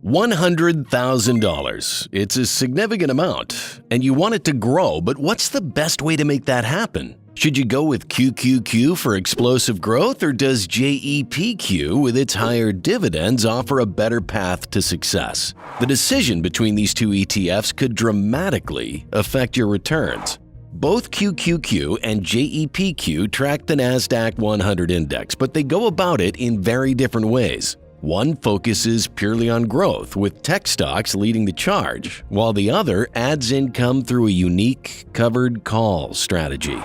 $100,000. It's a significant amount, and you want it to grow, but what's the best way to make that happen? Should you go with QQQ for explosive growth, or does JEPQ with its higher dividends offer a better path to success? The decision between these two ETFs could dramatically affect your returns. Both QQQ and JEPQ track the NASDAQ 100 index, but they go about it in very different ways. One focuses purely on growth, with tech stocks leading the charge, while the other adds income through a unique covered call strategy.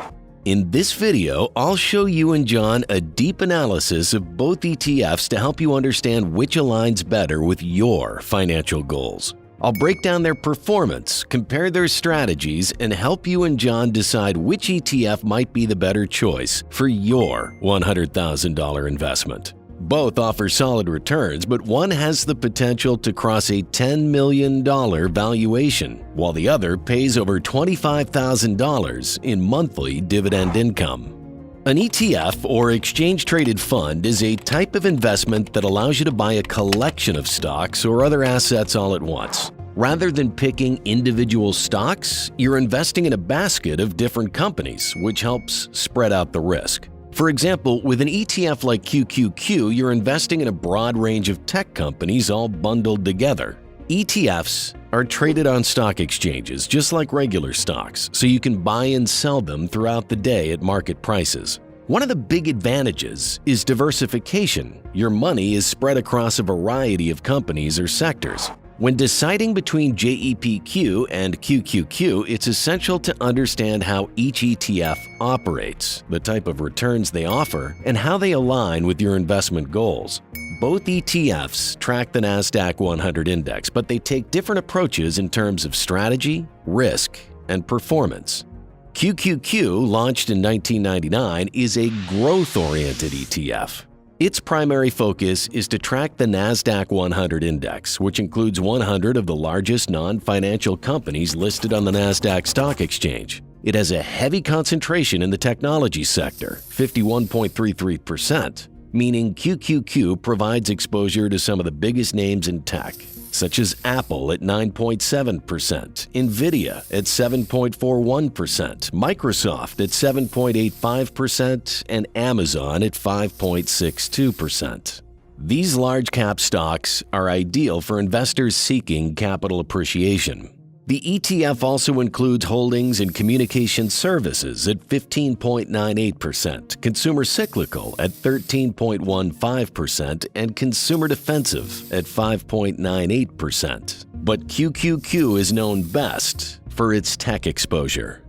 In this video, I'll show you and John a deep analysis of both ETFs to help you understand which aligns better with your financial goals. I'll break down their performance, compare their strategies, and help you and John decide which ETF might be the better choice for your $100,000 investment. Both offer solid returns, but one has the potential to cross a $10 million valuation, while the other pays over $25,000 in monthly dividend income. An ETF, or exchange-traded fund, is a type of investment that allows you to buy a collection of stocks or other assets all at once. Rather than picking individual stocks, you're investing in a basket of different companies, which helps spread out the risk. For example, with an ETF like QQQ, you're investing in a broad range of tech companies all bundled together. ETFs are traded on stock exchanges just like regular stocks, so you can buy and sell them throughout the day at market prices. One of the big advantages is diversification. Your money is spread across a variety of companies or sectors. When deciding between JEPQ and QQQ, it's essential to understand how each ETF operates, the type of returns they offer, and how they align with your investment goals. Both ETFs track the NASDAQ 100 index, but they take different approaches in terms of strategy, risk, and performance. QQQ, launched in 1999, is a growth-oriented ETF. Its primary focus is to track the NASDAQ 100 index, which includes 100 of the largest non-financial companies listed on the NASDAQ stock exchange. It has a heavy concentration in the technology sector, 51.33%, meaning QQQ provides exposure to some of the biggest names in tech, such as Apple at 9.7%, NVIDIA at 7.41%, Microsoft at 7.85%, and Amazon at 5.62%. These large-cap stocks are ideal for investors seeking capital appreciation. The ETF also includes holdings in communication services at 15.98%, consumer cyclical at 13.15%, and consumer defensive at 5.98%. But QQQ is known best for its tech exposure.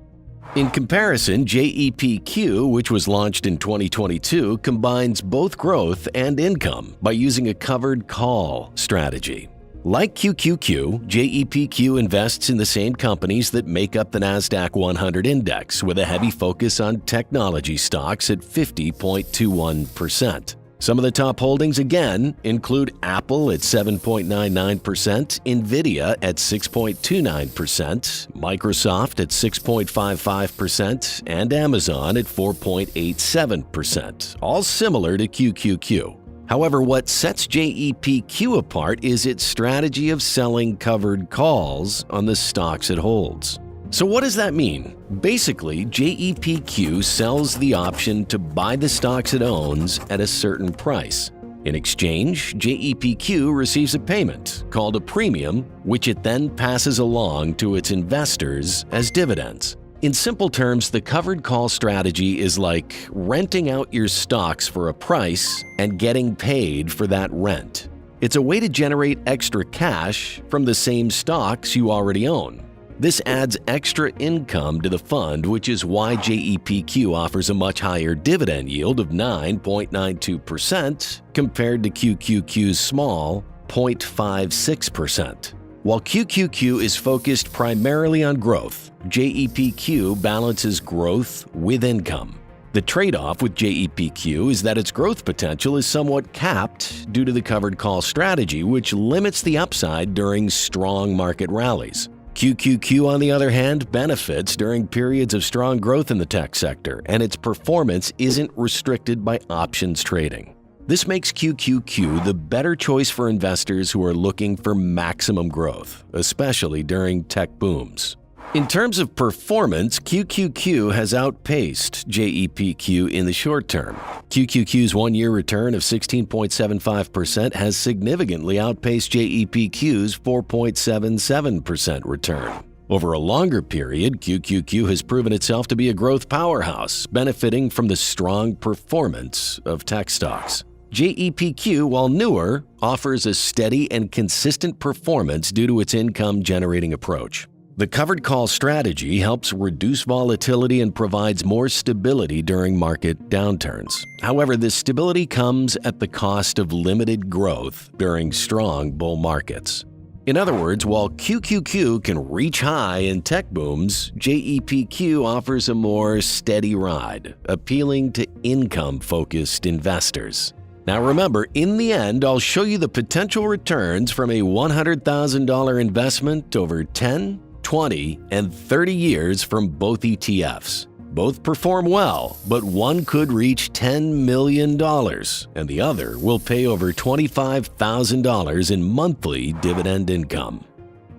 In comparison, JEPQ, which was launched in 2022, combines both growth and income by using a covered call strategy. Like QQQ, JEPQ invests in the same companies that make up the NASDAQ 100 index, with a heavy focus on technology stocks at 50.21%. Some of the top holdings again include Apple at 7.99%, NVIDIA at 6.29%, Microsoft at 6.55%, and Amazon at 4.87%, all similar to QQQ. However, what sets JEPQ apart is its strategy of selling covered calls on the stocks it holds. So what does that mean? Basically, JEPQ sells the option to buy the stocks it owns at a certain price. In exchange, JEPQ receives a payment, called a premium, which it then passes along to its investors as dividends. In simple terms, the covered call strategy is like renting out your stocks for a price and getting paid for that rent. It's a way to generate extra cash from the same stocks you already own. This adds extra income to the fund, which is why JEPQ offers a much higher dividend yield of 9.92% compared to QQQ's small 0.56%. While QQQ is focused primarily on growth, JEPQ balances growth with income. The trade-off with JEPQ is that its growth potential is somewhat capped due to the covered call strategy, which limits the upside during strong market rallies. QQQ, on the other hand, benefits during periods of strong growth in the tech sector, and its performance isn't restricted by options trading. This makes QQQ the better choice for investors who are looking for maximum growth, especially during tech booms. In terms of performance, QQQ has outpaced JEPQ in the short term. QQQ's one-year return of 16.75% has significantly outpaced JEPQ's 4.77% return. Over a longer period, QQQ has proven itself to be a growth powerhouse, benefiting from the strong performance of tech stocks. JEPQ, while newer, offers a steady and consistent performance due to its income-generating approach. The covered call strategy helps reduce volatility and provides more stability during market downturns. However, this stability comes at the cost of limited growth during strong bull markets. In other words, while QQQ can reach high in tech booms, JEPQ offers a more steady ride, appealing to income-focused investors. Now remember, in the end, I'll show you the potential returns from a $100,000 investment over 10, 20, and 30 years from both ETFs. Both perform well, but one could reach $10 million, and the other will pay over $25,000 in monthly dividend income.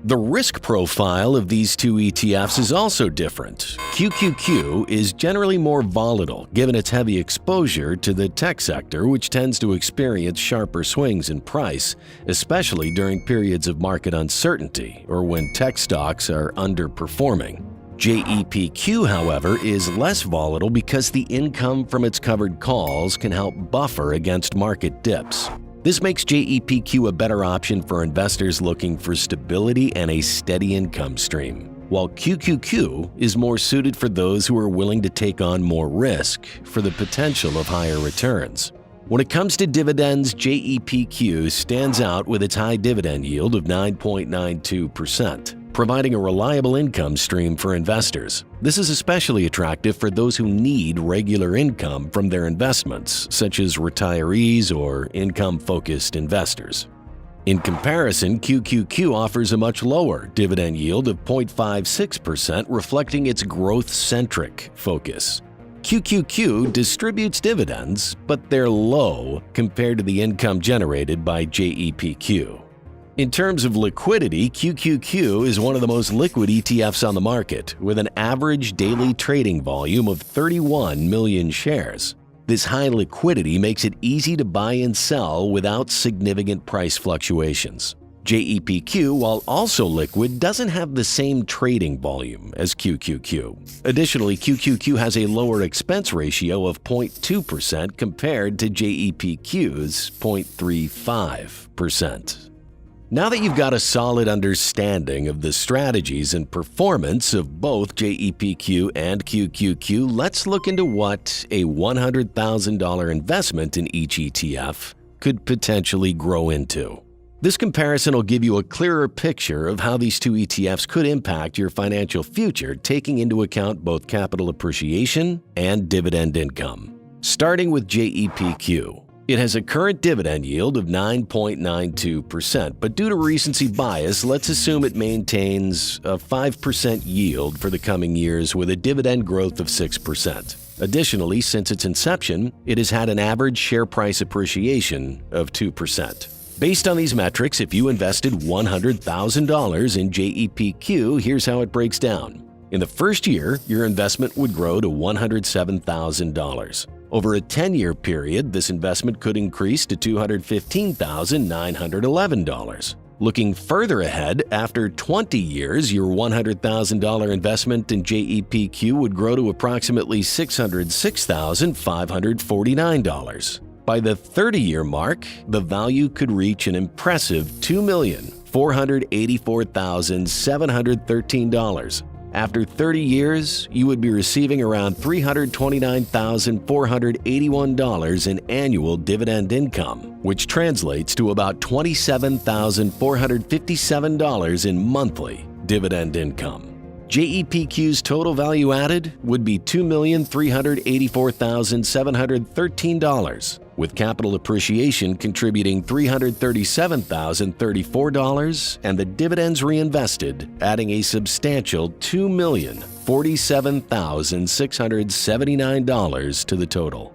The risk profile of these two ETFs is also different. QQQ is generally more volatile given its heavy exposure to the tech sector, which tends to experience sharper swings in price, especially during periods of market uncertainty or when tech stocks are underperforming. JEPQ, however, is less volatile because the income from its covered calls can help buffer against market dips. This makes JEPQ a better option for investors looking for stability and a steady income stream, while QQQ is more suited for those who are willing to take on more risk for the potential of higher returns. When it comes to dividends, JEPQ stands out with its high dividend yield of 9.92%. Providing a reliable income stream for investors. This is especially attractive for those who need regular income from their investments, such as retirees or income-focused investors. In comparison, QQQ offers a much lower dividend yield of 0.56%, reflecting its growth-centric focus. QQQ distributes dividends, but they're low compared to the income generated by JEPQ. In terms of liquidity, QQQ is one of the most liquid ETFs on the market, with an average daily trading volume of 31 million shares. This high liquidity makes it easy to buy and sell without significant price fluctuations. JEPQ, while also liquid, doesn't have the same trading volume as QQQ. Additionally, QQQ has a lower expense ratio of 0.2% compared to JEPQ's 0.35%. Now that you've got a solid understanding of the strategies and performance of both JEPQ and QQQ, let's look into what a $100,000 investment in each ETF could potentially grow into. This comparison will give you a clearer picture of how these two ETFs could impact your financial future, taking into account both capital appreciation and dividend income. Starting with JEPQ. It has a current dividend yield of 9.92%, but due to recency bias, let's assume it maintains a 5% yield for the coming years with a dividend growth of 6%. Additionally, since its inception, it has had an average share price appreciation of 2%. Based on these metrics, if you invested $100,000 in JEPQ, here's how it breaks down. In the first year, your investment would grow to $107,000. Over a 10-year period, this investment could increase to $215,911. Looking further ahead, after 20 years, your $100,000 investment in JEPQ would grow to approximately $606,549. By the 30-year mark, the value could reach an impressive $2,484,713. After 30 years, you would be receiving around $329,481 in annual dividend income, which translates to about $27,457 in monthly dividend income. JEPQ's total value added would be $2,384,713, with capital appreciation contributing $337,034 and the dividends reinvested adding a substantial $2,047,679 to the total.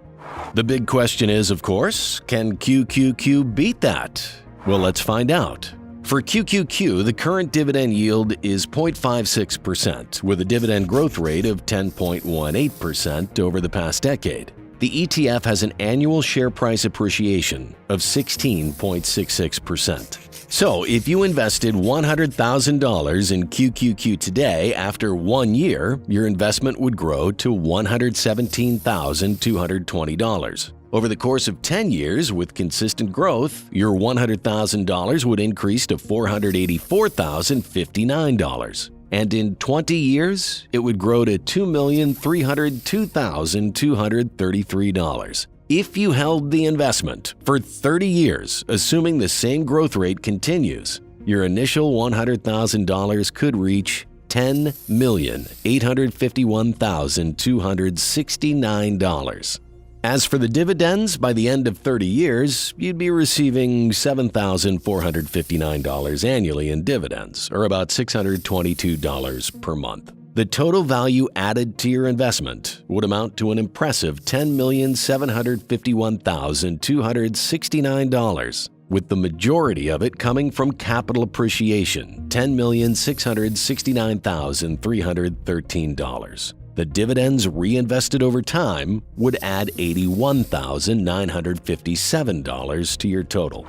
The big question is, of course, can QQQ beat that? Well, let's find out. For QQQ, the current dividend yield is 0.56%, with a dividend growth rate of 10.18% over the past decade. The ETF has an annual share price appreciation of 16.66%. So, if you invested $100,000 in QQQ today, after 1 year, your investment would grow to $117,220. Over the course of 10 years, with consistent growth, your $100,000 would increase to $484,059. And in 20 years, it would grow to $2,302,233. If you held the investment for 30 years, assuming the same growth rate continues, your initial $100,000 could reach $10,851,269. As for the dividends, by the end of 30 years, you'd be receiving $7,459 annually in dividends, or about $622 per month. The total value added to your investment would amount to an impressive $10,751,269, with the majority of it coming from capital appreciation, $10,669,313. The dividends reinvested over time would add $81,957 to your total.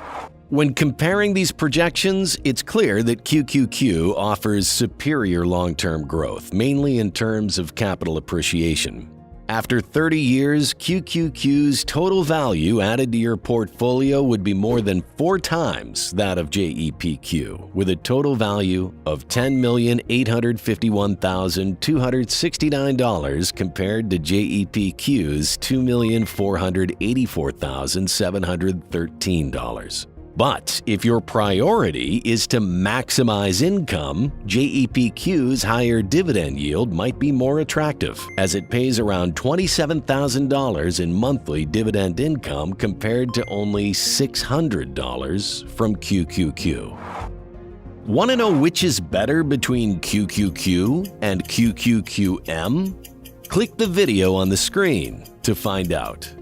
When comparing these projections, it's clear that QQQ offers superior long-term growth, mainly in terms of capital appreciation. After 30 years, QQQ's total value added to your portfolio would be more than 4 times that of JEPQ, with a total value of $10,851,269 compared to JEPQ's $2,484,713. But if your priority is to maximize income, JEPQ's higher dividend yield might be more attractive, as it pays around $27,000 in monthly dividend income compared to only $600 from QQQ. Want to know which is better between QQQ and QQQM? Click the video on the screen to find out.